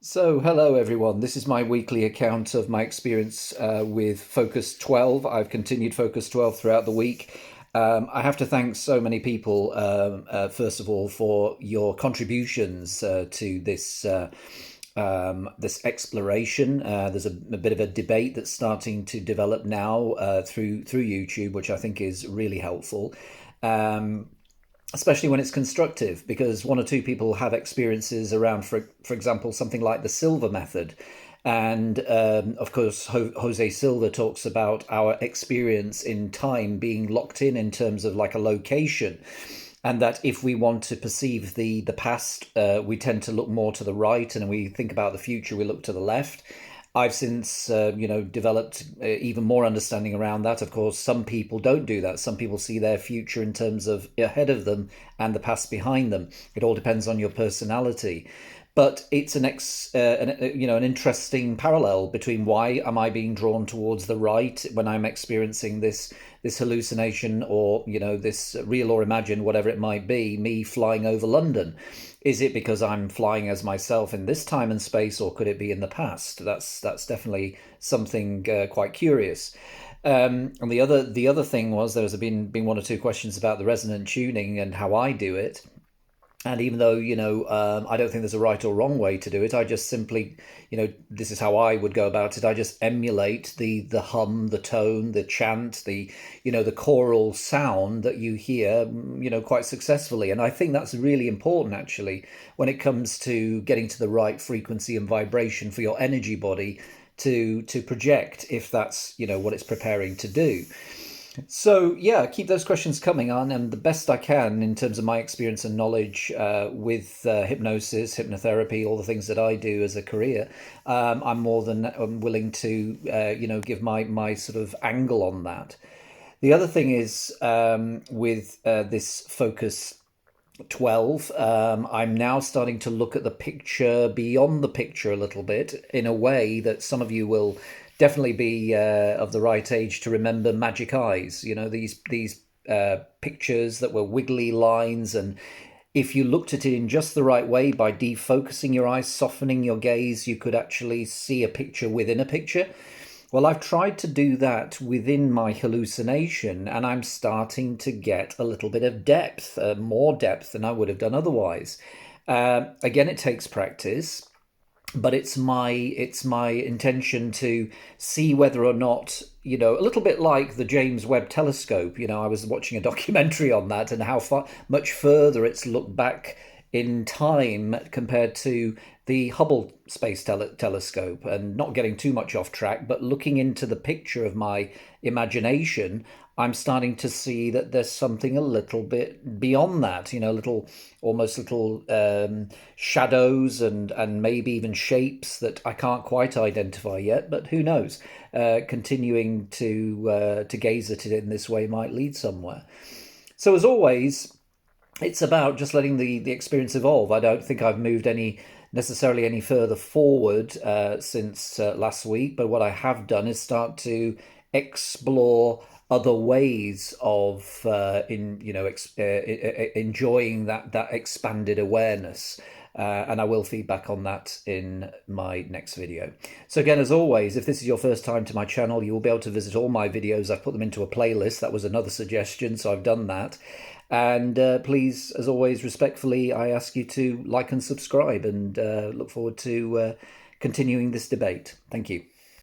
So, hello everyone. This is my weekly account of my experience with Focus 12. I've continued Focus 12 throughout the week. I have to thank so many people, first of all, for your contributions to this exploration. There's a bit of a debate that's starting to develop now through YouTube, which I think is really helpful. Um, Especially when it's constructive, because one or two people have experiences around, for example, something like the Silva method. And of course, Jose Silva talks about our experience in time being locked in terms of like a location. And that if we want to perceive the past, we tend to look more to the right, and when we think about the future, we look to the left. I've since, developed even more understanding around that. Of course, some people don't do that. Some people see their future in terms of ahead of them and the past behind them. It all depends on your personality. But it's an interesting parallel between why am I being drawn towards the right when I'm experiencing this hallucination, or this real or imagined, whatever it might be, me flying over London. Is it because I'm flying as myself in this time and space, or could it be in the past? That's definitely something quite curious. And the other thing was there's been one or two questions about the resonant tuning and how I do it. And even though, I don't think there's a right or wrong way to do it, I just simply, this is how I would go about it. I just emulate the hum, the tone, the chant, the choral sound that you hear, quite successfully. And I think that's really important, actually, when it comes to getting to the right frequency and vibration for your energy body to project, if that's, what it's preparing to do. So yeah, keep those questions coming on, and the best I can in terms of my experience and knowledge with hypnosis, hypnotherapy, all the things that I do as a career. I'm more than willing to, give my sort of angle on that. The other thing is with this focus 12, I'm now starting to look at the picture beyond the picture a little bit, in a way that some of you will definitely be of the right age to remember Magic Eyes. These pictures that were wiggly lines, and if you looked at it in just the right way, by defocusing your eyes, softening your gaze, you could actually see a picture within a picture. Well, I've tried to do that within my hallucination, and I'm starting to get a little bit of depth, more depth than I would have done otherwise. Again, it takes practice, but it's my intention to see whether or not, a little bit like the James Webb Telescope. I was watching a documentary on that, and how much further it's looked back in time compared to the Hubble Space Telescope, and not getting too much off track, but looking into the picture of my imagination, I'm starting to see that there's something a little bit beyond that, almost little shadows and maybe even shapes that I can't quite identify yet, but who knows? Continuing to gaze at it in this way might lead somewhere. So as always, it's about just letting the experience evolve. I don't think I've moved necessarily any further forward since last week, but what I have done is start to explore other ways of enjoying that expanded awareness. And I will feedback on that in my next video. So again, as always, if this is your first time to my channel, you will be able to visit all my videos. I've put them into a playlist. That was another suggestion, so I've done that. And please, as always, respectfully, I ask you to like and subscribe, and look forward to continuing this debate. Thank you.